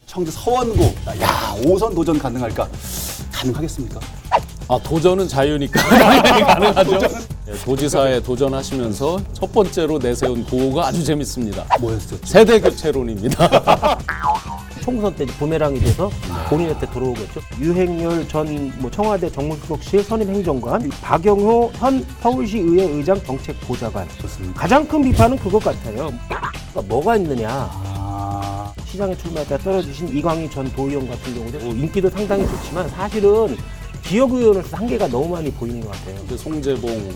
청주 서원구. 야, 5선 도전 가능할까? 가능하겠습니까? 도전은 자유니까 당연히 가능하죠. 네, 도지사에 도전하시면서 첫 번째로 내세운 구호가 아주 재밌습니다. 뭐였었죠? 세대 교체론입니다. 총선 때 부메랑이 돼서 본인한테 들어오겠죠. 유행열 전 청와대 정무수석실 선임행정관, 박영호 현 서울시의회 의장 정책보좌관. 좋습니다. 가장 큰 비판은 그것 같아요. 그러니까 뭐가 있느냐. 시장에 출마할 때 떨어지신 이광희 전 도의원 같은 경우도 인기도 상당히 좋지만 사실은 지역의원으로서 한계가 너무 많이 보이는 것 같아요. 송재봉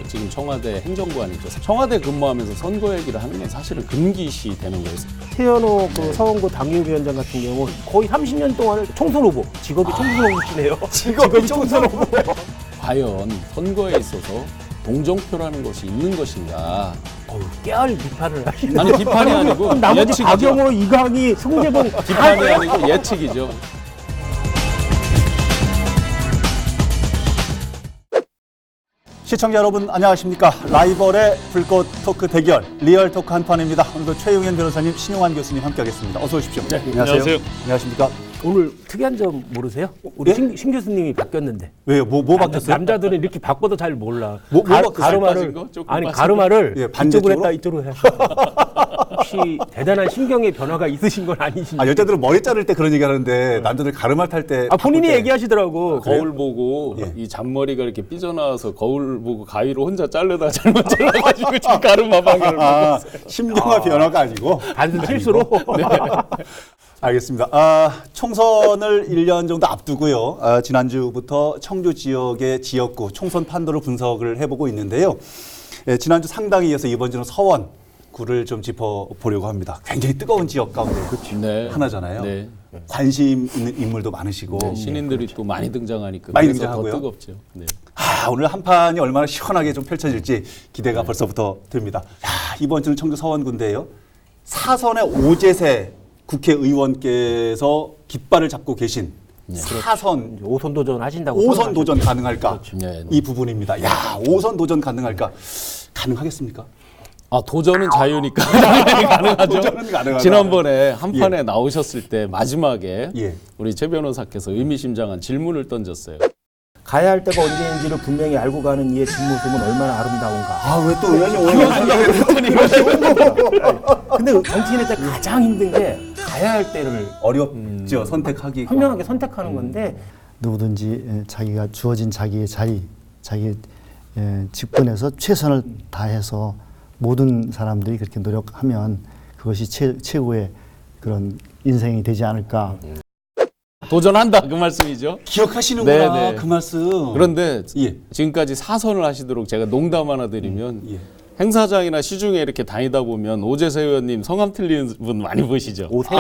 지금 청와대 행정관이죠. 청와대 근무하면서 선거 얘기를 하는 건 사실은 금기시 되는 거예요. 태연호 서원구 당협위원장 같은 경우 거의 30년 동안을 총선 후보, 직업이 총선 후보시네요. 직업이 총선 후보. 과연 선거에 있어서 동정표라는 것이 있는 것인가? 깨알 비판을 하시네요. 아니 비판이 아니고 그럼 나머지 예측이죠. 박영호, 이광희, 송재봉 비판이 아니고 예측이죠. 시청자 여러분 안녕하십니까? 라이벌의 불꽃 토크 대결 리얼 토크 한판입니다. 오늘도 최용현 변호사님, 신용환 교수님 함께하겠습니다. 어서 오십시오. 네, 안녕하세요. 안녕하십니까? 오늘 특이한 점 모르세요? 우리 예? 신 교수님이 바뀌었는데. 왜요? 뭐 바뀌었어요? 남자들은 이렇게 바꿔도 잘 몰라. 뭐 바뀌었어요? 가르마를 빠진 거? 조금 아니 빠진 가르마를 예, 이쪽으로 반대쪽으로? 했다 이쪽으로 했다. 혹시 대단한 신경의 변화가 있으신 건 아니신지? 여자들은 머리 자를 때 그런 얘기 하는데 남자들 가르마 탈 때 본인이 바꿀 때 얘기하시더라고. 거울 보고 예. 이 잔머리가 이렇게 삐져나와서 거울 보고 가위로 혼자 자르다가 잘못 잘라가지고 지금 가르마 방향을 보고 있어요. 심경화 변화가 아니고 단순 실수로. 알겠습니다. 총선을 1년 정도 앞두고요. 지난주부터 청주 지역의 지역구 총선 판도를 분석을 해보고 있는데요. 지난주 상당히 이어서 이번 주는 서원구를 좀 짚어보려고 합니다. 굉장히 뜨거운 지역 가운데 네. 하나잖아요. 네. 관심 있는 인물도 많으시고. 네, 신인들이 또 많이 등장하니까 많이 그래서 등장하고요? 더 뜨겁죠. 네. 오늘 한 판이 얼마나 시원하게 좀 펼쳐질지 기대가 벌써부터 됩니다. 이번 주는 청주 서원구인데요. 사선의 오재세 국회의원께서 깃발을 잡고 계신 사선 5선 도전 하신다고. 5선 도전 가능할까? 네, 네. 이 부분입니다. 5선 도전 가능할까? 가능하겠습니까? 도전은 자유니까 당연히 가능하죠. 도전은 가능하다. 지난번에 한 판에 나오셨을 때 마지막에 예. 우리 최 변호사께서 의미심장한 질문을 던졌어요. 가야 할 때가 언제인지를 분명히 알고 가는 이의 뒷모습은 얼마나 아름다운가. 왜 또 의원님 오늘 근데 정치인할 때 가장 힘든 게 가야 할 때를 어렵죠. 선택하기. 현명하게 선택하는 건데 누구든지 자기가 주어진 자기의 자리, 자기 직분에서 최선을 다해서 모든 사람들이 그렇게 노력하면 그것이 최고의 그런 인생이 되지 않을까. 도전한다 그 말씀이죠. 기억하시는구나. 네, 네. 그 말씀. 그런데 예. 지금까지 사선을 하시도록 제가 농담 하나 드리면 예. 행사장이나 시중에 이렇게 다니다 보면 오재세 의원님 성함 틀리는 분 많이 보시죠. 오세제.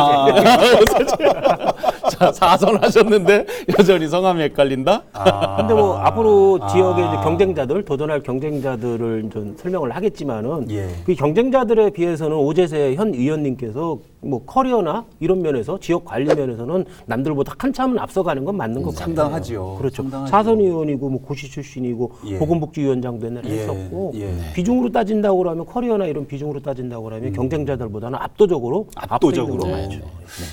자, 사선 하셨는데 여전히 성함이 헷갈린다? 근데 앞으로 지역의 이제 경쟁자들, 도전할 경쟁자들을 좀 설명을 하겠지만은 예. 그 경쟁자들에 비해서는 오재세 현 의원님께서 커리어나 이런 면에서 지역 관리 면에서는 남들보다 한참은 앞서가는 건 맞는 것 같아요. 상당하죠. 그렇죠. 상당하죠. 사선 의원이고 고시 출신이고 예. 보건복지위원장도 옛날에 예. 했었고 예. 비중으로 따진다고 그러면 커리어나 이런 비중으로 따진다고 그러면 경쟁자들보다는 압도적으로 앞서 있는 건 압도적으로. 맞죠.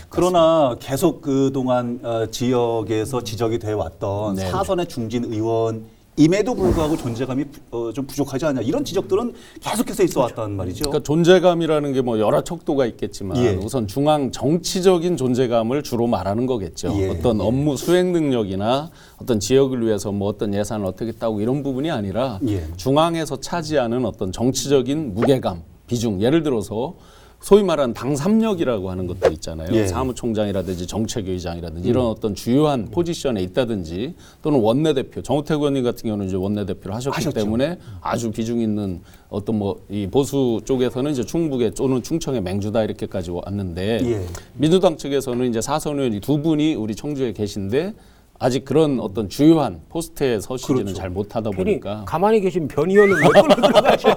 그러나 계속 그동안 지역에서 지적이 돼 왔던 네. 사선의 중진 의원임에도 불구하고 존재감이 좀 부족하지 않냐 이런 지적들은 계속해서 있어 왔단 말이죠. 그러니까 존재감이라는 게 뭐 여러 척도가 있겠지만 예. 우선 중앙 정치적인 존재감을 주로 말하는 거겠죠. 예. 어떤 업무 수행 능력이나 어떤 지역을 위해서 뭐 어떤 예산을 어떻게 따고 이런 부분이 아니라 예. 중앙에서 차지하는 어떤 정치적인 무게감, 비중. 예를 들어서 소위 말하는 당삼력이라고 하는 것도 있잖아요. 예. 사무총장이라든지 정책위의장이라든지 이런 어떤 주요한 포지션에 있다든지 또는 원내대표, 정우택 의원님 같은 경우는 이제 원내대표를 하셨기 때문에 아주 비중 있는 어떤 뭐 이 보수 쪽에서는 이제 충북에 또는 충청의 맹주다 이렇게까지 왔는데 예. 민주당 측에서는 이제 사선 의원이 두 분이 우리 청주에 계신데 아직 그런 어떤 주요한 포스트에 서시지는 그렇죠. 잘 못하다 괜히 보니까 가만히 계신 변 의원은 왜 끌고 들어가셔?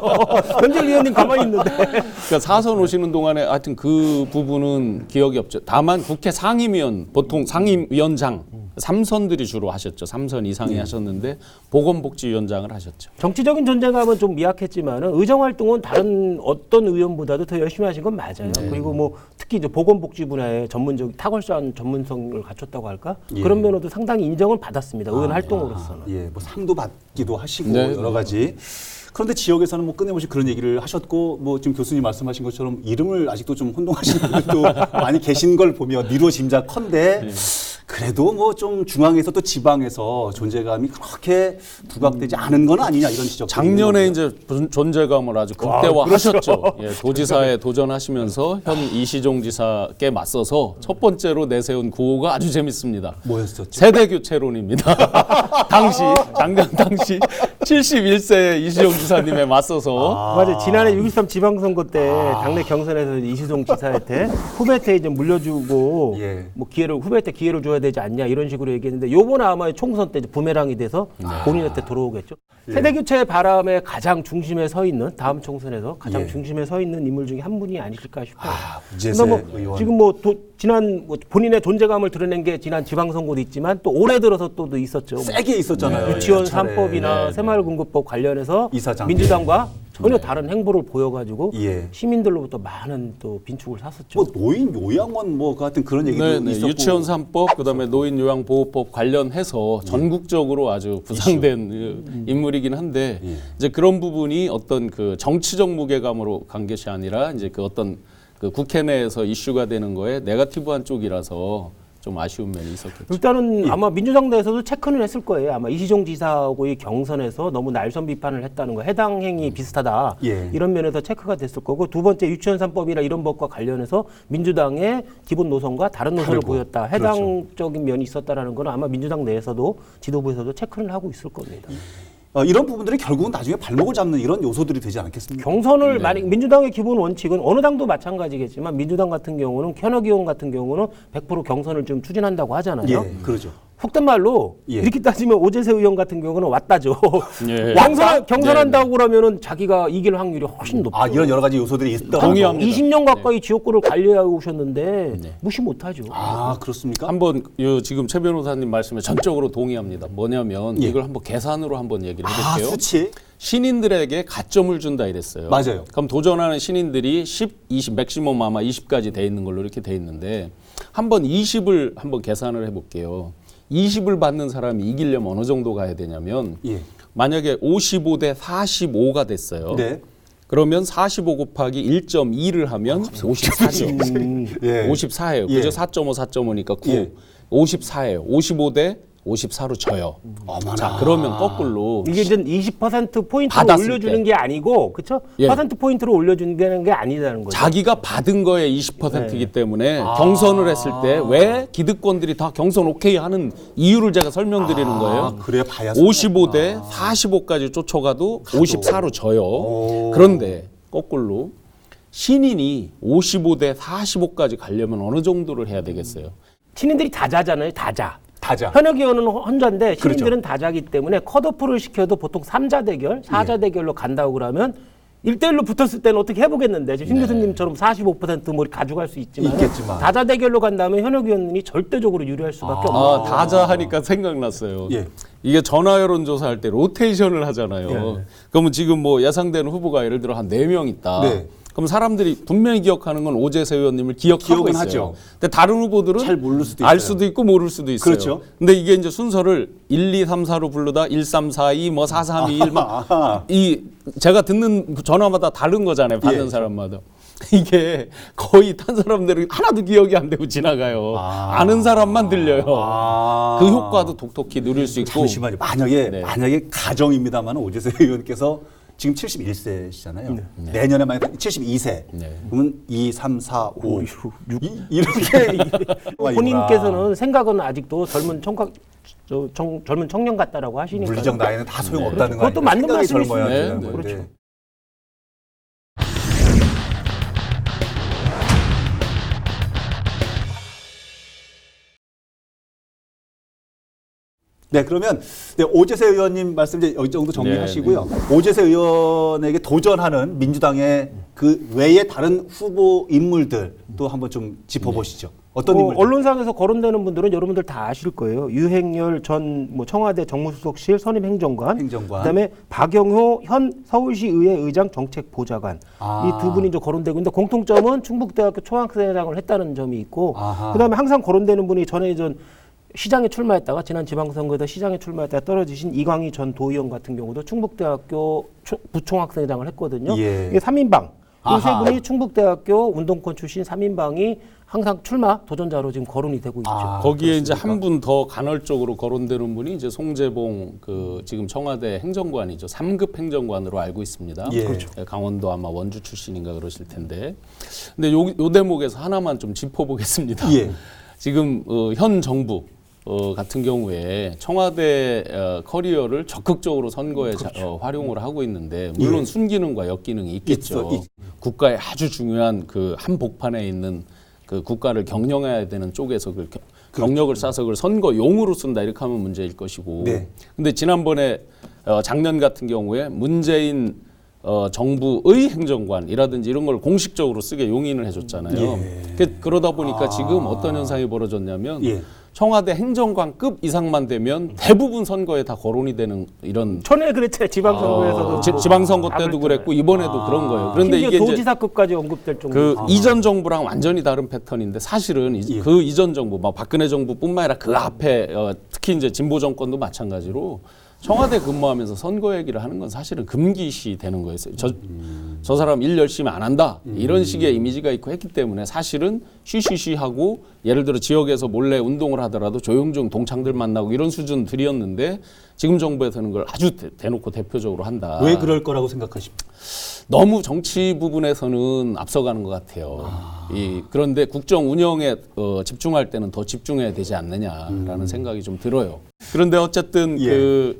변재일 의원님 가만히 있는데. 그러니까 사선 오시는 동안에 하여튼 그 부분은 기억이 없죠. 다만 국회 상임위원, 보통 상임위원장 삼선들이 주로 하셨죠. 3선 이상이 하셨는데 보건복지위원장을 하셨죠. 정치적인 존재감은 좀 미약했지만 의정 활동은 다른 어떤 의원보다도 더 열심히 하신 건 맞아요. 그리고 뭐 특히 이제 보건복지 분야에 전문적 탁월한 전문성을 갖췄다고 할까? 그런 면으로도 상당히 인정을 받았습니다. 의원 활동으로서는. 예, 뭐 상도 받기도 하시고 네. 여러 가지. 그런데 지역에서는 뭐 끊임없이 그런 얘기를 하셨고 뭐 지금 교수님 말씀하신 것처럼 이름을 아직도 좀 혼동하시는 분들도 많이 계신 걸 보면 미루어 짐작컨대 그래도 뭐 좀 중앙에서 또 지방에서 존재감이 그렇게 부각되지 않은 건 아니냐 이런 지적. 작년에 이제 존재감을 아주 극대화하셨죠. 예, 도지사에 도전하시면서 현 이시종 지사께 맞서서 첫 번째로 내세운 구호가 아주 재밌습니다. 뭐였었죠? 세대 교체론입니다. 작년 당시 71세 이시종 지사님에 맞서서 맞아요. 지난해 6.13 지방선거 때 당내 경선에서 이시종 지사한테 후배한테 이제 물려주고 예. 뭐 후배한테 기회를 줘야 되지 않냐 이런 식으로 얘기했는데 요번에 아마 총선 때 이제 부메랑이 돼서 본인한테 들어오겠죠. 세대 교체 바람의 가장 중심에 서 있는 다음 총선에서 가장 예. 중심에 서 있는 인물 중에 한 분이 아니실까 싶어요. 우재세 그래서 뭐 의원. 지금 뭐 지난 뭐 본인의 존재감을 드러낸 게 지난 지방선거도 있지만 또 올해 들어서 또 있었죠. 세게 있었잖아요. 유치원 예, 차례. 3법이나 새마을금고법 관련해서 이사장. 민주당과 전혀 다른 행보를 보여가지고 예. 시민들로부터 많은 또 빈축을 샀었죠. 뭐 노인 요양원 뭐 같은 그런 얘기도 네, 네. 있었고. 유치원 3법 그다음에 노인 요양 보호법 관련해서 전국적으로 아주 부상된 인물이긴 한데 이제 그런 부분이 어떤 그 정치적 무게감으로 간 것이 아니라 이제 그 어떤 그 국회 내에서 이슈가 되는 거에 네거티브한 쪽이라서 좀 아쉬운 면이 있었겠죠. 일단은 아마 민주당 내에서도 체크는 했을 거예요. 아마 이시종 지사하고의 경선에서 너무 날선 비판을 했다는 거, 해당 행위 비슷하다. 예. 이런 면에서 체크가 됐을 거고 두 번째 유치원 3법이나 이런 법과 관련해서 민주당의 기본 노선과 다른 노선을 다르고. 보였다. 해당적인 면이 있었다라는 건 아마 민주당 내에서도 지도부에서도 체크를 하고 있을 겁니다. 이런 부분들이 결국은 나중에 발목을 잡는 이런 요소들이 되지 않겠습니까? 경선을 만약 민주당의 기본 원칙은 어느 당도 마찬가지겠지만 민주당 같은 경우는 현역 의원 같은 경우는 100% 경선을 좀 추진한다고 하잖아요. 예, 그러죠. 속된 말로 예. 이렇게 따지면 오재세 의원 같은 경우는 왔다죠. 예. 경선한다고 그러면은 자기가 이길 확률이 훨씬 높죠. 아 이런 여러 가지 요소들이 있더라고요. 동의합니다. 20년 가까이 지역구를 관리하고 오셨는데 무시 못하죠. 아 그렇습니까? 한번 지금 최 변호사님 말씀에 전적으로 동의합니다. 뭐냐면 예. 이걸 한번 계산으로 한번 얘기를 아 해볼게요. 수치. 신인들에게 가점을 준다 이랬어요. 맞아요. 그럼 도전하는 신인들이 10, 20, 맥시멈 아마 20까지 돼 있는 걸로 이렇게 돼 있는데 한번 20을 한번 계산을 해볼게요. 20을 받는 사람이 이기려면 어느 정도 가야 되냐면 예. 만약에 55대 45가 됐어요. 네. 그러면 45 곱하기 1.2를 하면 54죠. 예. 54예요. 예. 그죠? 4.5, 4.5니까 9. 예. 54예요. 55대 54로 져요. 어머나. 자, 그러면 거꾸로 이게 이제 20% 포인트로 받았을 올려주는 때. 게 아니고, 그렇죠? 예. 퍼센트 포인트로 올려주는 게 아니라는 거죠. 자기가 받은 거에 20%이기 네. 때문에 경선을 했을 때 왜 기득권들이 다 경선 오케이 하는 이유를 제가 설명드리는 아, 거예요. 그래야 봐야. 55대 45까지 쫓아가도 54로 져요. 그런데 거꾸로 신인이 55대 45까지 가려면 어느 정도를 해야 되겠어요? 신인들이 다자잖아요, 다자. 다자. 현역 의원은 혼자인데 그렇죠. 신인들은 다자기 때문에 컷오프를 시켜도 보통 3자 대결, 4자 대결로 간다고 그러면 1대1로 붙었을 때는 어떻게 해보겠는데 지금 신 교수님처럼 45%뭐 가져갈 수 있겠지만. 다자 대결로 간다면 현역 의원이 절대적으로 유리할 수밖에 없는 아, 다자 하니까 생각났어요. 예. 이게 전화 여론조사 할 때 로테이션을 하잖아요. 예. 그러면 지금 뭐 예상되는 후보가 예를 들어 한 4명 있다. 네. 그럼 사람들이 분명히 기억하는 건 오재세 의원님을 기억하고 기억은 있어요. 하죠. 근데 다른 후보들은 잘 모를 수도 알 있어요. 수도 있고 모를 수도 있어요. 그렇죠. 근데 이게 이제 순서를 1, 2, 3, 4로 부르다 1, 3, 4, 2, 뭐 4, 3, 2, 1, 막 이 제가 듣는 전화마다 다른 거잖아요. 받는 예. 사람마다. 이게 거의 딴 사람들은 하나도 기억이 안 되고 지나가요. 아는 사람만 들려요. 그 효과도 독특히 누릴 수 있고. 잠시만요. 만약에 네. 가정입니다만 오재세 의원께서 지금 71세시잖아요. 내년에 만약 72세. 네. 그러면 2, 3, 4, 5, 6 네. 이렇게 본인께서는 생각은 아직도 젊은 젊은 청년 같다라고 하시니까 물리적 나이는 다 소용없다는 거 그것도 아니에요? 맞는 생각이 말씀이시죠. 젊어야 네, 되는 네. 건데. 그렇죠. 네, 그러면 오재세 의원님 말씀 이제 여기 정도 정리하시고요. 오재세 의원에게 도전하는 민주당의 그 외에 다른 후보 인물들 또 한번 좀 짚어보시죠. 어떤 인물? 언론상에서 거론되는 분들은 여러분들 다 아실 거예요. 유행열 전 청와대 정무수석실 선임 행정관, 그다음에 박영호 현 서울시의회 의장 정책보좌관 이 두 분이 이제 거론되고 있는데 공통점은 충북대학교 총학생회장을 했다는 점이 있고, 그다음에 항상 거론되는 분이 전에 시장에 출마했다가 지난 지방선거에서 시장에 출마했다가 떨어지신 이광희 전 도의원 같은 경우도 충북대학교 부총학생회장을 했거든요. 예. 이게 3인방. 이 세 분이 충북대학교 운동권 출신 3인방이 항상 출마 도전자로 지금 거론이 되고 있죠. 거기에 이제 한 분 더 간헐적으로 거론되는 분이 이제 송재봉 지금 청와대 행정관이죠. 3급 행정관으로 알고 있습니다. 예. 그렇죠. 강원도 아마 원주 출신인가 그러실 텐데. 근데 요 대목에서 하나만 좀 짚어보겠습니다. 예. 지금 현 정부 같은 경우에 청와대 커리어를 적극적으로 선거에 활용을 하고 있는데 물론 예. 순기능과 역기능이 있겠죠. 국가의 아주 중요한 그 한복판에 있는 그 국가를 경영해야 되는 쪽에서 경력을 쌓아서 그걸 선거용으로 쓴다 이렇게 하면 문제일 것이고. 네. 근데 지난번에 작년 같은 경우에 문재인 정부의 행정관이라든지 이런 걸 공식적으로 쓰게 용인을 해줬잖아요. 예. 그러다 보니까 지금 어떤 현상이 벌어졌냐면 예. 청와대 행정관급 이상만 되면 대부분 선거에 다 거론이 되는 이런. 전에 그랬죠. 지방선거에서도. 지방선거 때도 그랬고 이번에도 그런 거예요. 그런데 이게 이제 도지사급까지 언급될 정도. 그 이전 정부랑 완전히 다른 패턴인데 사실은 그 이전 정부, 막 박근혜 정부뿐만 아니라 그 앞에 특히 이제 진보 정권도 마찬가지로 청와대 근무하면서 선거 얘기를 하는 건 사실은 금기시 되는 거였어요. 저 사람 일 열심히 안 한다 이런 식의 이미지가 있고 했기 때문에 사실은 쉬쉬쉬하고 예를 들어 지역에서 몰래 운동을 하더라도 조용조용 동창들 만나고 이런 수준들이었는데 지금 정부에서는 그걸 아주 대놓고 대표적으로 한다. 왜 그럴 거라고 생각하십니까? 너무 정치 부분에서는 앞서가는 것 같아요. 그런데 국정 운영에 집중할 때는 더 집중해야 되지 않느냐라는 생각이 좀 들어요. 그런데 어쨌든 예.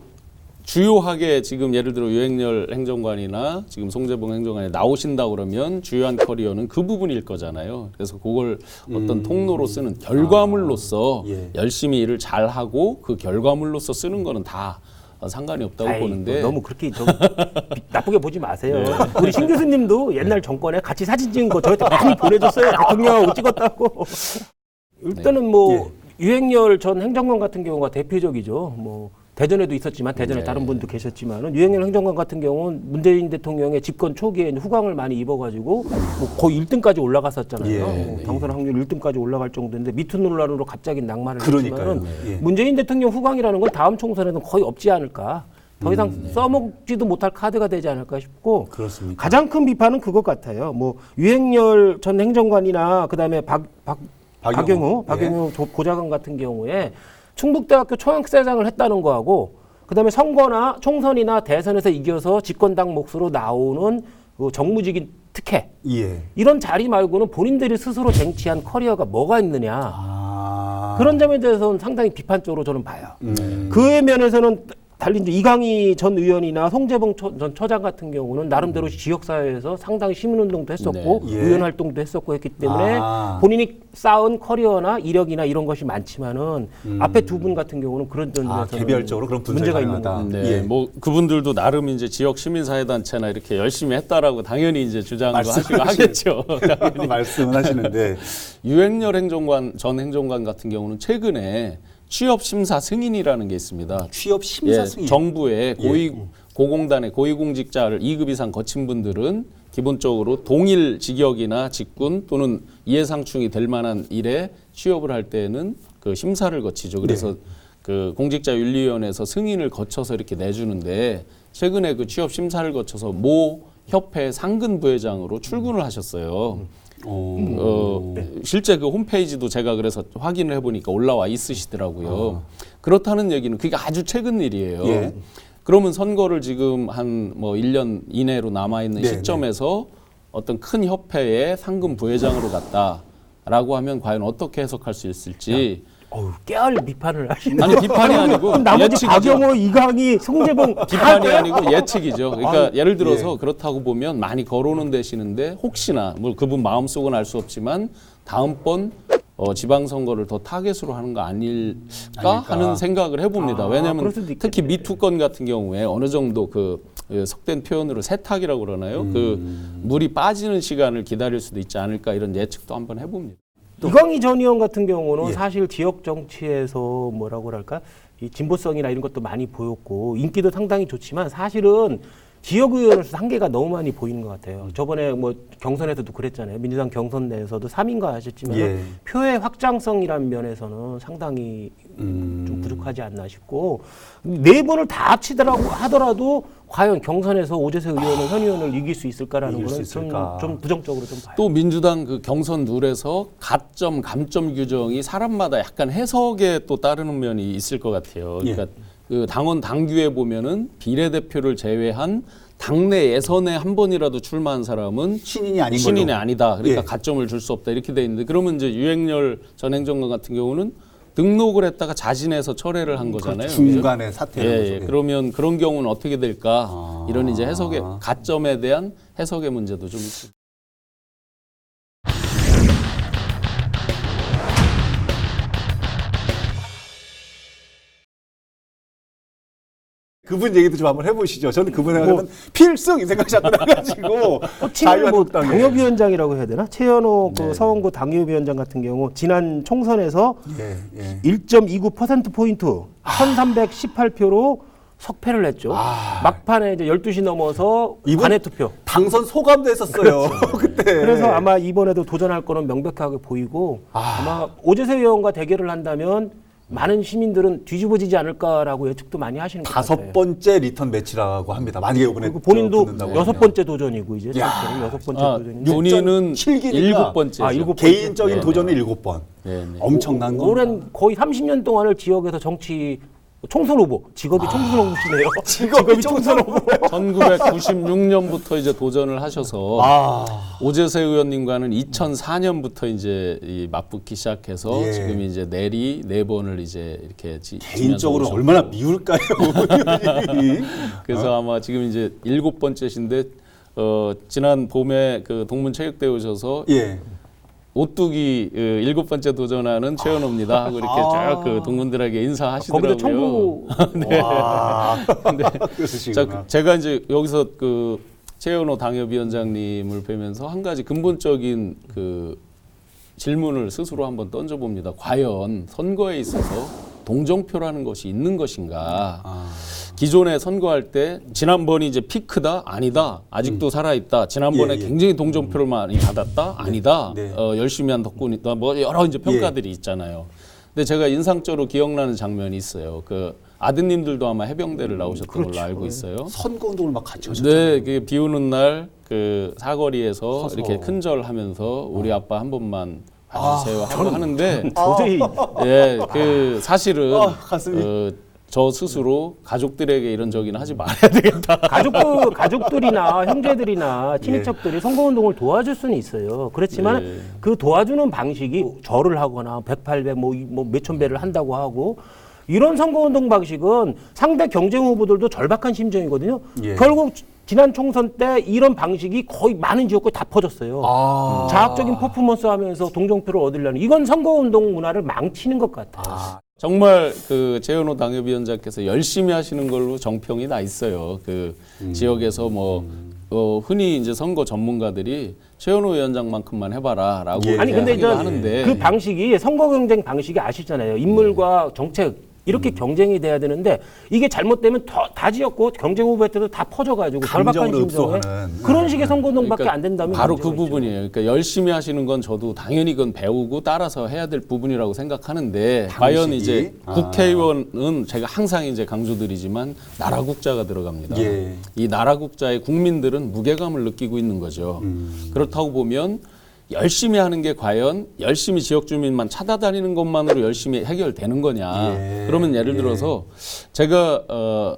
주요하게 지금 예를 들어 유행열 행정관이나 지금 송재봉 행정관이 나오신다 그러면 주요한 커리어는 그 부분일 거잖아요. 그래서 그걸 어떤 통로로 쓰는 결과물로서 열심히 일을 잘 하고 그 결과물로서 쓰는 거는 다 상관이 없다고 보는데 너무 그렇게 나쁘게 보지 마세요. 우리 신 교수님도 옛날 정권에 같이 사진 찍은 거 저한테 많이 보내줬어요. 대통령하고 찍었다고. 일단은 유행열 전 행정관 같은 경우가 대표적이죠. 대전에도 있었지만 대전에 다른 분도 계셨지만은 유행열 행정관 같은 경우는 문재인 대통령의 집권 초기에 후광을 많이 입어가지고 거의 1등까지 올라갔었잖아요. 당선 확률 1등까지 올라갈 정도인데 미투 논란으로 갑자기 낙마를 했지만은 문재인 대통령 후광이라는 건 다음 총선에는 거의 없지 않을까. 더 이상 써먹지도 못할 카드가 되지 않을까 싶고. 그렇습니까? 가장 큰 비판은 그것 같아요. 유행열 전 행정관이나 그다음에 박영호 보좌관 같은 경우에 충북대학교 총학생회장을 했다는 거하고 그다음에 선거나 총선이나 대선에서 이겨서 집권당 몫으로 나오는 정무직인 특혜 이런 자리 말고는 본인들이 스스로 쟁취한 커리어가 뭐가 있느냐 그런 점에 대해서는 상당히 비판적으로 저는 봐요. 그의 면에서는 달리 이제 이광희 전 의원이나 송재봉 전 처장 같은 경우는 나름대로 지역사회에서 상당히 시민운동도 했었고 의원 활동도 했었고 했기 때문에 본인이 쌓은 커리어나 이력이나 이런 것이 많지만은 앞에 두 분 같은 경우는 그런 점에서 개별적으로 그런 문제가 있는 네, 그분들도 나름 이제 지역 시민사회단체나 이렇게 열심히 했다라고 당연히 이제 주장을 하시고 하겠죠. 말씀은 하시는데 유행열 전 행정관 같은 경우는 최근에 취업심사 승인이라는 게 있습니다. 취업심사 승인. 정부의 고공단의 고위공직자를 2급 이상 거친 분들은 기본적으로 동일 직역이나 직군 또는 이해상충이 될 만한 일에 취업을 할 때는 그 심사를 거치죠. 그래서 그 공직자윤리위원회에서 승인을 거쳐서 이렇게 내주는데 최근에 그 취업심사를 거쳐서 모 협회 상근 부회장으로 출근을 하셨어요. 실제 그 홈페이지도 제가 그래서 확인을 해보니까 올라와 있으시더라고요. 그렇다는 얘기는 그게 아주 최근 일이에요. 그러면 선거를 지금 한 1년 이내로 남아있는 시점에서 어떤 큰 협회의 상금 부회장으로 갔다라고 하면 과연 어떻게 해석할 수 있을지. 깨알 비판을 하시는. 아니 비판이 아니고 나머지 박영호, 이광희, 송재봉 비판이 아니고 예측이죠. 그러니까 예를 들어서 그렇다고 보면 많이 거론은 되시는데 혹시나 그분 마음속은 알 수 없지만 다음번 지방선거를 더 타겟으로 하는 거 아닐까 하는 생각을 해봅니다. 왜냐하면 특히 미투건 같은 경우에 어느 정도 그 속된 표현으로 세탁이라고 그러나요? 그 물이 빠지는 시간을 기다릴 수도 있지 않을까 이런 예측도 한번 해봅니다. 이광희 전 의원 같은 경우는 예. 사실 지역 정치에서 뭐라고 할까 이 진보성이나 이런 것도 많이 보였고 인기도 상당히 좋지만 사실은 지역 의원으로서 한계가 너무 많이 보이는 것 같아요. 저번에 뭐 경선에서도 그랬잖아요. 민주당 경선 내에서도 3인가 하셨지만 예. 표의 확장성이라는 면에서는 상당히 좀 부족하지 않나 싶고 네 분을 다 합치더라고 하더라도 과연 경선에서 오재세 의원은 현 의원을 이길 수 있을까라는 이길 수 거는 있을까. 좀 부정적으로 좀 봐요. 또 민주당 그 경선 룰에서 가점, 감점 규정이 사람마다 약간 해석에 또 따르는 면이 있을 것 같아요. 그러니까 그 당원 당규에 보면은 비례대표를 제외한 당내 예선에 한 번이라도 출마한 사람은 신인이 아닌 신인이 걸로. 아니다. 그러니까 예. 가점을 줄 수 없다 이렇게 돼 있는데 그러면 이제 유행열 전 행정관 같은 경우는 등록을 했다가 자진해서 철회를 한 거잖아요. 그죠? 중간에 사퇴를 예, 거죠. 예. 그러면 그런 경우는 어떻게 될까? 이런 이제 해석의 가점에 대한 해석의 문제도 좀 있습니다. 그분 얘기도 좀 한번 해보시죠. 저는 그분 생각하면 필승 이 생각이 자꾸 나가지고 호칭을 뭐 자유한국당에. 당협위원장이라고 해야 되나? 최현호 네. 그 서원구 당협위원장 같은 경우 지난 총선에서 예, 예. 1.29%포인트 1318표로 석패를 했죠. 막판에 이제 12시 넘어서 이분 관외 투표. 당선 소감도 했었어요. 그때. 그래서 아마 이번에도 도전할 거는 명백하게 보이고 아마 오재세 의원과 대결을 한다면 많은 시민들은 뒤집어지지 않을까라고 예측도 많이 하시는 것 같아요. 5번째 리턴 매치라고 합니다. 만약에 이번에 그리고 본인도 붙는다고 6번째 도전이고 이제 야. 실제로 6번째 아, 도전인데 본인은 7기니까 7번째죠. 아, 7번째. 개인적인 네, 도전을 7번. 네, 네. 엄청난 거. 오랜 거의 30년 동안을 지역에서 정치 총선 후보 직업이 총선 후보시네요. 직업이 총선 후보. 1996년부터 이제 도전을 하셔서 아. 오재세 의원님과는 2004년부터 이제 이 맞붙기 시작해서 예. 지금 이제 내리 4번을 이제 이렇게 개인적으로 지면서 얼마나 오셨고. 미울까요? 의원님이. 그래서 아마 지금 이제 7번째신데 지난 봄에 그 동문체육대회 오셔서 예. 오뚜기 7번째 도전하는 최현호입니다 하고 이렇게 쭉 그 동문들에게 인사하시더라고요. 거기도 청구 와. 자, 그러시구나. 제가 이제 여기서 그 최현호 당협위원장님을 뵈면서 한 가지 근본적인 그 질문을 스스로 한번 던져봅니다. 과연 선거에 있어서 동정표라는 것이 있는 것인가? 기존에 선거할 때 지난번이 이제 피크다? 아니다. 아직도 살아있다. 지난번에 예, 예. 굉장히 동정표를 많이 받았다? 아니다. 네. 열심히 한 덕분이다. 뭐 여러 이제 평가들이 있잖아요. 근데 제가 인상적으로 기억나는 장면이 있어요. 그 아드님들도 아마 해병대를 나오셨던 걸로 알고 있어요. 선거운동을 막 같이 하셨잖아요. 네, 그 비 오는 날 그 사거리에서 서서. 이렇게 큰절하면서 우리 아빠 한 번만 봐주세요 하고 하는데 도저히 예, 그 사실은 가슴이. 저 스스로 가족들에게 이런 저기는 하지 말아야 되겠다. 가족들이나 형제들이나 친인척들이 선거운동을 도와줄 수는 있어요. 그렇지만 네. 그 도와주는 방식이 절을 하거나 100, 800, 뭐 몇천 배를 한다고 하고 이런 선거운동 방식은 상대 경쟁 후보들도 절박한 심정이거든요. 예. 결국 지난 총선 때 이런 방식이 거의 많은 지역구에 다 퍼졌어요. 자학적인 퍼포먼스 하면서 동정표를 얻으려는 이건 선거운동 문화를 망치는 것 같아요. 정말 그 최현호 당협위원장께서 열심히 하시는 걸로 정평이 나 있어요. 그 지역에서 뭐 흔히 이제 선거 전문가들이 최현호 위원장만큼만 해봐라라고 예. 아니 근데 이제 하는데 그 방식이 선거 경쟁 방식이 아시잖아요. 인물과 정책 이렇게 경쟁이 돼야 되는데 이게 잘못되면 다 지었고 경쟁 후보 때도 다 퍼져가지고 절박한 감정으로 심정에 흡수하는. 그런 식의 선거운동밖에 그러니까 안 된다면 바로 문제가 그 있죠. 부분이에요. 그러니까 열심히 하시는 건 저도 당연히 그건 배우고 따라서 해야 될 부분이라고 생각하는데 과연 이제 국회의원은 제가 항상 이제 강조드리지만 나라 국자가 들어갑니다. 예. 이 나라 국자에 국민들은 무게감을 느끼고 있는 거죠. 그렇다고 보면 열심히 하는 게 과연 열심히 지역 주민만 찾아다니는 것만으로 열심히 해결되는 거냐. 예. 그러면 예를 들어서 제가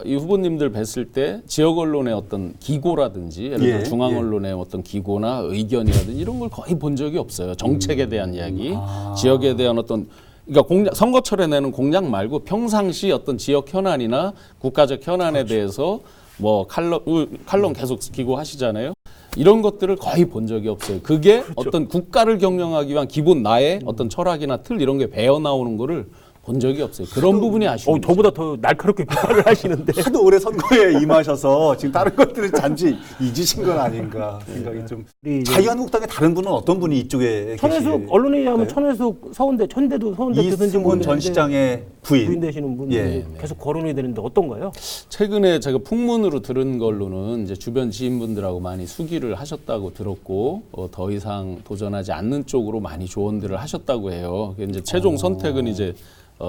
이 후보님들 뵀을 때 지역 언론의 어떤 기고라든지 예를 들어 예. 중앙 언론의 어떤 기고나 의견이라든지 이런 걸 거의 본 적이 없어요. 정책에 대한 이야기, 지역에 대한 어떤 그러니까 선거철에 내는 공약 말고 평상시 어떤 지역 현안이나 국가적 현안에 대해서 뭐 칼럼 계속 기고하시잖아요. 이런 것들을 거의 본 적이 없어요. 그게 어떤 국가를 경영하기 위한 기본 나의 어떤 철학이나 틀 이런 게 배어 나오는 거를 본 적이 없어요. 그런 부분이 아쉬워요. 저보다 더 날카롭게 비판을 하시는데. 하도 오래 선거에 임하셔서 지금 다른 것들은 잠시 잊으신 건 아닌가 생각이 좀. 우리 이제 자유한국당의 다른 분은 어떤 분이 이쪽에 천혜숙 언론에 의하면 천혜숙 서원대 천대도 서원대 교수인지 이승훈 전 시장의 부인. 되시는 분이 예. 계속 거론이 되는데 어떤가요? 최근에 제가 풍문으로 들은 걸로는 이제 주변 지인분들하고 많이 수기를 하셨다고 들었고 더 이상 도전하지 않는 쪽으로 많이 조언들을 하셨다고 해요. 그게 이제 최종 선택은 이제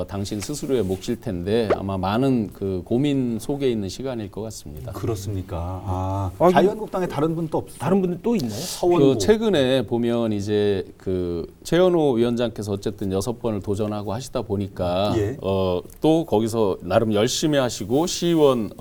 당신 스스로의 몫일 텐데 아마 많은 그 고민 속에 있는 시간일 것 같습니다. 그렇습니까? 아, 자유한국당의 다른 분도 없어요. 다른 분들 또 있나요? 서원구. 그 최근에 보면 이제 그 최현호 위원장께서 어쨌든 6번을 도전하고 하시다 보니까 예. 또 거기서 나름 열심히 하시고 시의원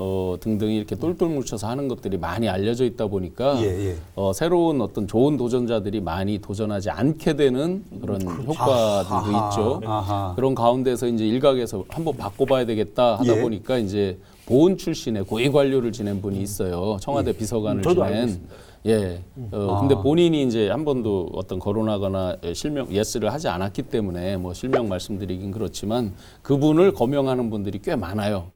등등이 이렇게 똘똘 뭉쳐서 하는 것들이 많이 알려져 있다 보니까 예, 예. 새로운 어떤 좋은 도전자들이 많이 도전하지 않게 되는 그런 효과들도 있죠. 아하. 그런 가운데서 이제 일각에서 한번 바꿔봐야 되겠다 하다 예. 보니까 이제 보훈 출신의 고위 관료를 지낸 분이 있어요. 청와대 비서관을 저도 알고 지낸. 있습니다. 예. 근데 본인이 이제 한 번도 어떤 거론하거나 실명 예스를 하지 않았기 때문에 뭐 실명 말씀드리긴 그렇지만 그분을 거명하는 분들이 꽤 많아요.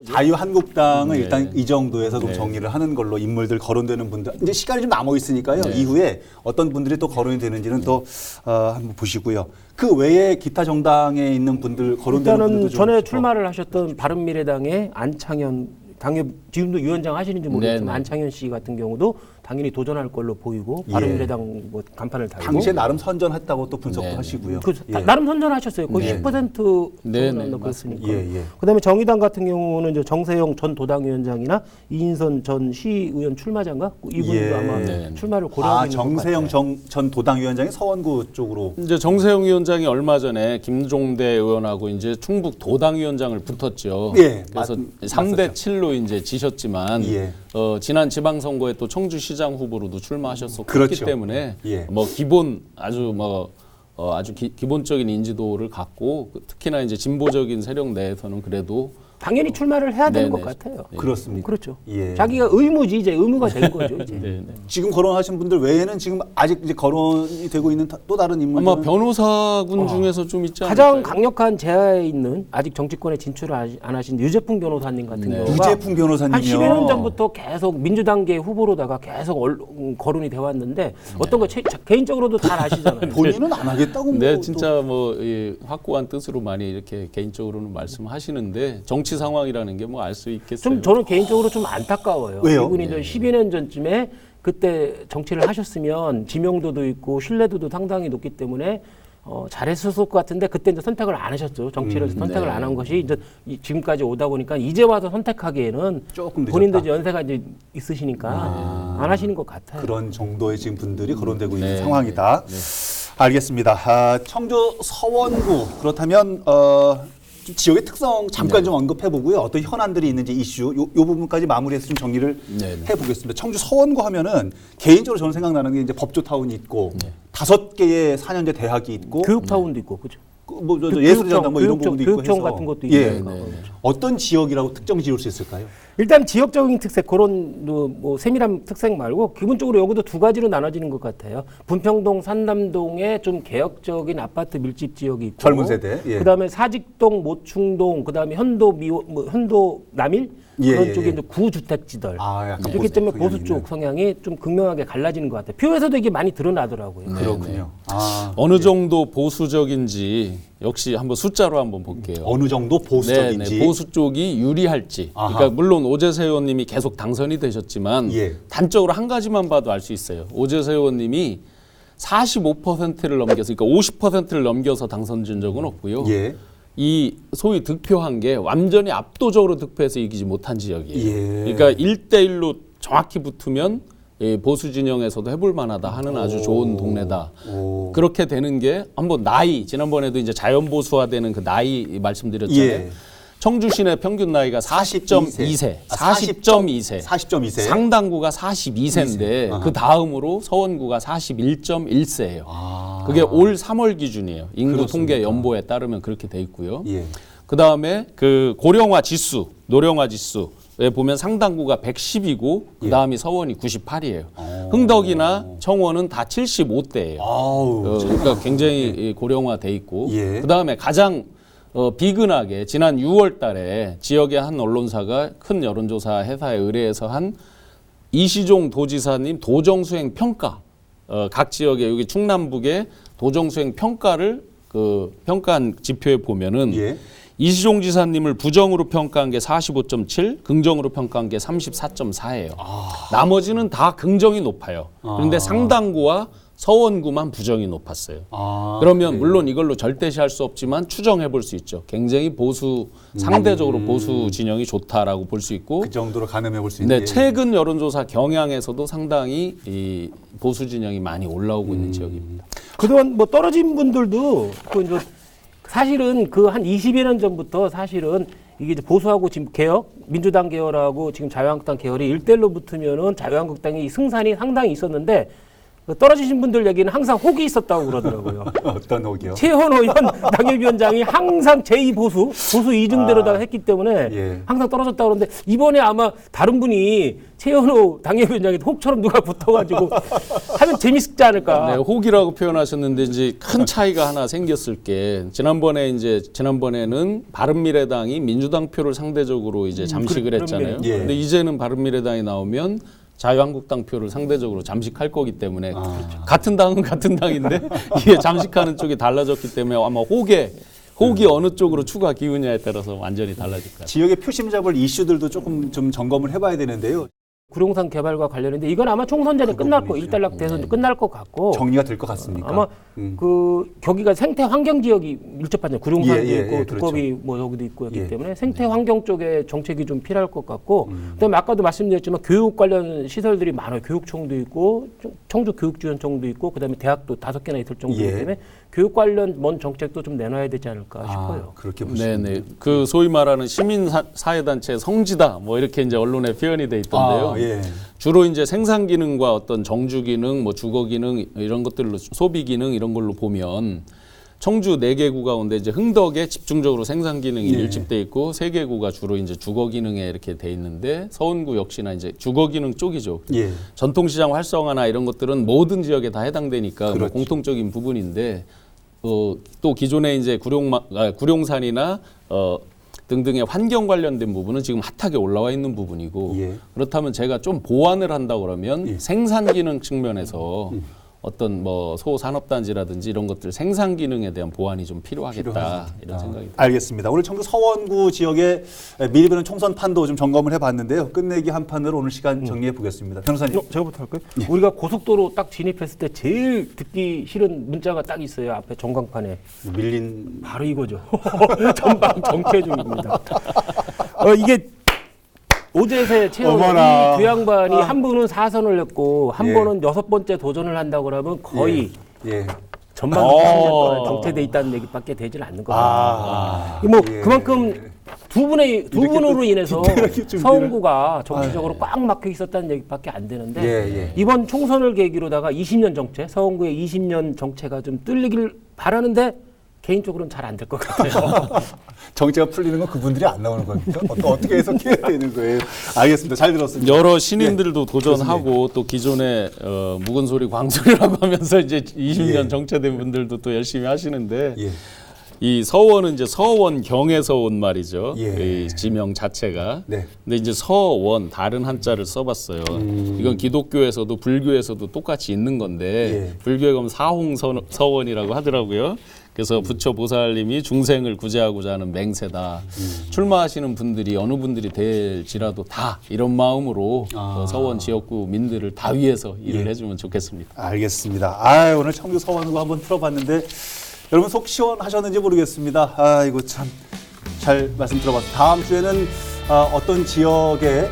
자유한국당은 네. 일단 이 정도에서 좀 네. 정리를 하는 걸로 인물들 거론되는 분들 이제 시간이 좀 남아 있으니까요. 네. 이후에 어떤 분들이 또 거론이 되는지는 또 한번 보시고요. 그 외에 기타 정당에 있는 분들 거론되는 일단은 분들도 좀 전에 출마를 하셨던 바른미래당의 안창현 당협 지금도 위원장 하시는지 모르겠지만 네네. 안창현 씨 같은 경우도 당연히 도전할 걸로 보이고 예. 바른미래당 뭐 간판을 달고 당시에 나름 선전했다고 또 분석도 네. 하시고요. 그 나름 선전하셨어요. 거의 네. 10% 네, 정도 네, 그랬으니까. 예, 예. 그다음에 정의당 같은 경우는 이제 정세영 전 도당위원장이나 이인선 전 시의원 출마자인가 이분도 예. 아마 네. 출마를 고려하고 있는 것 정세영 같아요. 전 도당위원장이 서원구 쪽으로 이제 정세영 위원장이 얼마 전에 김종대 의원하고 이제 충북 도당위원장을 붙었죠. 예, 그래서 맞- 3대 7로 이제 지셨지만 예. 지난 지방선거에 또 청주시장 후보로도 출마하셨었기 그렇죠. 때문에 예. 뭐 기본 아주 뭐 아주 기본적인 인지도를 갖고 특히나 이제 진보적인 세력 내에서는 그래도 당연히 출마를 해야 되는 네네. 것 같아요. 그렇습니다. 그렇죠. 예. 자기가 의무지 이제 의무가 된 거죠. 이제. 네. 지금 거론하신 분들 외에는 지금 아직 이제 거론이 되고 있는 또 다른 인물들은 아마 변호사군 중에서 좀 있지 않을까요? 가장 강력한 제하에 있는 아직 정치권에 진출을 안 하신 유재풍 변호사님 같은 네. 경우가 유재풍 변호사님이요. 한 10여 년 전부터 계속 민주당계 후보로다가 계속 거론이 돼 왔는데 어떤 거 개인적으로도 잘 아시잖아요. 본인은 안 하겠다고 네, 뭐 진짜 뭐 확고한 뜻으로 많이 이렇게 개인적으로는 말씀하시는데 정치 상황이라는 게 뭐 알 수 있겠어요. 좀 저는 개인적으로 좀 안타까워요. 왜요? 이분이 이제 10여 년 전쯤에 그때 정치를 하셨으면 지명도도 있고 신뢰도도 상당히 높기 때문에 잘했을 것 같은데 그때 이제 선택을 안 하셨죠. 정치를 선택을 네. 안 한 것이 이제 지금까지 오다 보니까 이제 와서 선택하기에는 조금 늦었다. 본인도 이제 연세가 이제 있으시니까 안 하시는 것 같아요. 그런 정도의 지금 분들이 거론되고 있는 네. 상황이다. 알겠습니다. 청주 서원구 그렇다면 좀 지역의 특성 잠깐 좀 언급해 보고요. 어떤 현안들이 있는지 이슈 요 부분까지 마무리해서 좀 정리를 네. 해 보겠습니다. 청주 서원구 하면은 개인적으로 저는 생각나는 게 이제 법조타운이 있고 5개의 4년제 대학이 있고 교육타운도 있고 그죠. 뭐저 예술전당 뭐 이런 부분도 있고 교육청 해서 같은 것도 있고. 예. 네. 어떤 지역이라고 특정 지을 수 있을까요? 일단 지역적인 특색 그런 뭐 세밀한 특색 말고 기본적으로 여기도 두 가지로 나눠지는 것 같아요. 분평동, 산남동에 좀 개혁적인 아파트 밀집 지역이 있고 젊은 세대, 예. 그다음에 사직동, 모충동, 그다음에 현도 남일 예, 그런 예, 쪽에 예. 이제 구주택지들. 아, 약간 그렇기 때문에 성향이 보수 쪽 있는. 성향이 좀 극명하게 갈라지는 것 같아요. 표에서도 이게 많이 드러나더라고요. 그렇군요. 아, 어느 정도 보수적인지 역시 한번 숫자로 한번 볼게요. 어느 정도 보수적인지. 네, 보수 쪽이 유리할지. 아하. 그러니까 물론 오재세 의원님이 계속 당선이 되셨지만 예. 단적으로 한 가지만 봐도 알 수 있어요. 오재세 의원님이 45%를 넘겨서 그러니까 50%를 넘겨서 당선된 적은 없고요. 예. 이 소위 득표한 게 완전히 압도적으로 득표해서 이기지 못한 지역이에요. 예. 그러니까 1대1로 정확히 붙으면 보수 진영에서도 해볼 만하다 하는 아주 좋은 동네다. 오. 그렇게 되는 게 한번 나이 지난번에도 이제 자연 보수화되는 그 나이 말씀드렸잖아요. 예. 청주 시내 평균 나이가 40.2세. 40.2세. 40.2세. 상당구가 42세인데 그 다음으로 서원구가 41.1세예요. 아. 그게 올 3월 기준이에요. 인구 그렇습니까? 통계 연보에 따르면 그렇게 돼 있고요. 예. 그 다음에 그 고령화 지수, 노령화 지수에 보면 상당구가 110이고 그 다음이 서원이 98이에요. 흥덕이나 청원은 다 75대예요. 아우. 그러니까 굉장히 고령화돼 있고 예. 그 다음에 가장 비근하게 지난 6월 달에 지역의 한 언론사가 큰 여론조사 회사에 의뢰해서 한 이시종 도지사님 도정수행 평가, 각 지역의 여기 충남북의 도정수행 평가를 평가한 지표에 보면은 예. 이시종 지사님을 부정으로 평가한 게 45.7, 긍정으로 평가한 게 34.4예요. 나머지는 다 긍정이 높아요. 그런데 상당구와 서원구만 부정이 높았어요. 그러면 물론 이걸로 절대시할 수 없지만 추정해 볼 수 있죠. 굉장히 상대적으로 보수 진영이 좋다라고 볼 수 있고. 그 정도로 가늠해 볼 수 있는. 네, 최근 여론조사 경향에서도 상당히 이 보수 진영이 많이 올라오고 있는 지역입니다. 그동안 뭐 떨어진 분들도 이제 사실은 한 20여 년 전부터 사실은 이게 이제 보수하고 지금 개혁, 민주당 계열하고 지금 자유한국당 계열이 일대일로 붙으면은 자유한국당이 승산이 상당히 있었는데 떨어지신 분들 얘기는 항상 혹이 있었다고 그러더라고요. 어떤 혹이요? 최현호 현 당협위원장이 항상 제2보수, 보수 이중대로다가 했기 때문에 예. 항상 떨어졌다고 그러는데 이번에 아마 다른 분이 최현호 당협위원장이 혹처럼 누가 붙어가지고 하면 재밌지 않을까. 네, 혹이라고 표현하셨는데 이제 큰 차이가 하나 생겼을 게 지난번에는 바른미래당이 민주당 표를 상대적으로 이제 잠식을 했잖아요. 예. 근데 이제는 바른미래당이 나오면 자유한국당 표를 상대적으로 잠식할 거기 때문에 같은 당은 같은 당인데 이게 잠식하는 쪽이 달라졌기 때문에 아마 혹이 어느 쪽으로 추가 기우냐에 따라서 완전히 달라질 것 같아요. 지역의 표심 잡을 이슈들도 조금 좀 점검을 해봐야 되는데요. 구룡산 개발과 관련인데 이건 아마 총선 전에 끝날 거, 일단락 대선도 끝날 것 같고 정리가 될 것 같습니까? 아마 거기가 생태 환경 지역이 밀접하잖아요. 구룡산도 예, 있고 예, 두꺼비 그렇죠. 뭐 여기도 있고 하기 예. 때문에 생태 환경 쪽에 정책이 좀 필요할 것 같고 그다음에 아까도 말씀드렸지만 교육 관련 시설들이 많아요. 교육청도 있고 청주 교육지원청도 있고 그다음에 대학도 5개나 있을 정도이기 예. 때문에 교육 관련 뭔 정책도 좀 내놔야 되지 않을까 싶어요. 그렇게 보시면. 네네. 그 소위 말하는 시민사회단체 성지다 뭐 이렇게 이제 언론에 표현이 돼 있던데요. 예. 주로 이제 생산 기능과 어떤 정주 기능, 뭐 주거 기능 이런 것들로 소비 기능 이런 걸로 보면 청주 4개구 가운데 이제 흥덕에 집중적으로 생산 기능이 예. 밀집돼 있고 3개구가 주로 이제 주거 기능에 이렇게 돼 있는데 서운구 역시나 이제 주거 기능 쪽이죠. 예. 전통시장 활성화나 이런 것들은 모든 지역에 다 해당되니까 뭐 그렇죠. 공통적인 부분인데 또 기존에 이제 구룡산이나 등등의 환경 관련된 부분은 지금 핫하게 올라와 있는 부분이고 예. 그렇다면 제가 좀 보완을 한다 그러면 예. 생산 기능 측면에서 어떤 뭐 소산업단지라든지 이런 것들 생산 기능에 대한 보완이 좀 필요하겠다 이런 생각이 듭니다. 알겠습니다. 오늘 청주 서원구 지역의 미리 보는 총선 판도 좀 점검을 해봤는데요. 끝내기 한 판으로 오늘 시간 정리해 보겠습니다. 변호사님. 제가부터 할까요? 우리가 고속도로 딱 진입했을 때 제일 듣기 싫은 문자가 딱 있어요. 앞에 전광판에. 밀린. 바로 이거죠. 전방 정체중입니다. 이게 오제세 채용 어머나. 이두 양반이 한 분은 4선을 냈고 한 예. 번은 6번째 도전을 한다고 그러면 거의 예. 전반 30년 동안 정체돼 있다는 얘기밖에 되질 않는 겁니다. 뭐 예. 그만큼 두 분으로 인해서 디테일하게 준비를. 서운구가 정치적으로 꽉 막혀 있었다는 얘기밖에 안 되는데 예. 이번 총선을 계기로다가 20년 정체, 서운구의 20년 정체가 좀 뚫리길 바라는데 개인적으로는 잘 안 될 것 같아요. 정체가 풀리는 건 그분들이 안 나오는 겁니까? 어떻게 해석해야 되는 거예요? 알겠습니다. 잘 들었습니다. 여러 신인들도 도전하고 또 기존에 묵은 소리 광소리라고 하면서 이제 20년 예. 정체된 분들도 또 열심히 하시는데 예. 이 서원은 이제 서원경에서 온 말이죠. 예. 이 지명 자체가. 네. 근데 이제 서원 다른 한자를 써봤어요. 이건 기독교에서도 불교에서도 똑같이 있는 건데 예. 불교에 가면 사홍서원이라고 하더라고요. 그래서 부처 보살님이 중생을 구제하고자 하는 맹세다. 출마하시는 분들이 어느 분들이 될지라도 다 이런 마음으로 서원 지역구 민들을 다 위해서 일을 해주면 좋겠습니다. 알겠습니다. 오늘 청주 서원구 한번 풀어봤는데 여러분 속 시원하셨는지 모르겠습니다. 이거 참 잘 말씀 들어봤습니다. 다음 주에는 어떤 지역의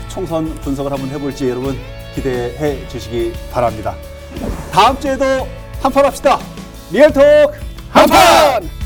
총선 분석을 한번 해볼지 여러분 기대해 주시기 바랍니다. 다음 주에도 한판 합시다. 리얼톡 한판!